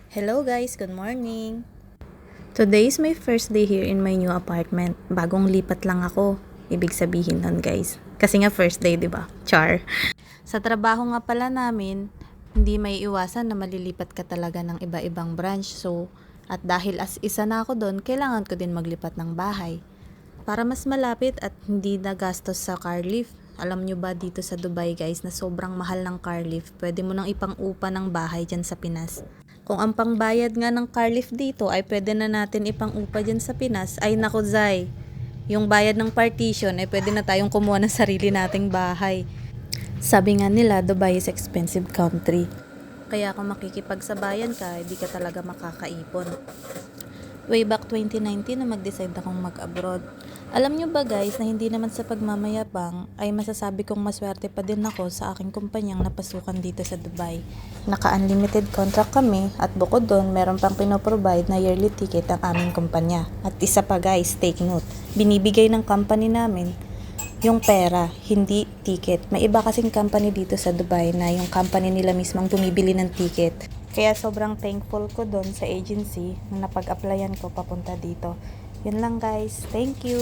Hello guys, good morning! Today is my first day here in my new apartment. Bagong lipat lang ako. Ibig sabihin nun guys. Kasi nga first day, 'di ba? Char. Sa trabaho nga pala namin, hindi may iwasan na malilipat ka talaga ng iba-ibang branch. So, at dahil as isa na ako doon, kailangan ko din maglipat ng bahay. Para mas malapit at hindi nagastos sa car lift. Alam nyo ba dito sa Dubai guys na sobrang mahal ng car lift. Pwede mo nang ipang-upa ng bahay dyan sa Pinas. Kung ang pangbayad nga ng car lift dito ay pwede na natin ipang-upa dyan sa Pinas, ay naku Zay, yung bayad ng partition ay pwede na tayong kumuha ng sarili nating bahay. Sabi nga nila, Dubai is expensive country. Kaya kung makikipagsabayan ka, hindi ka talaga makakaipon. Way back 2019 na mag-decide akong mag-abroad. Alam nyo ba guys na hindi naman sa pagmamayabang ay masasabi kong maswerte pa din ako sa aking kumpanyang napasukan dito sa Dubai. Naka-unlimited contract kami at bukod doon meron pang pinoprovide na yearly ticket ang aming kumpanya. At isa pa guys, take note, binibigay ng company namin yung pera, hindi ticket. May iba kasing company dito sa Dubai na yung company nila mismo ang bumibili ng ticket. Kaya sobrang thankful ko doon sa agency na napag-applyan ko papunta dito. Yun lang guys. Thank you!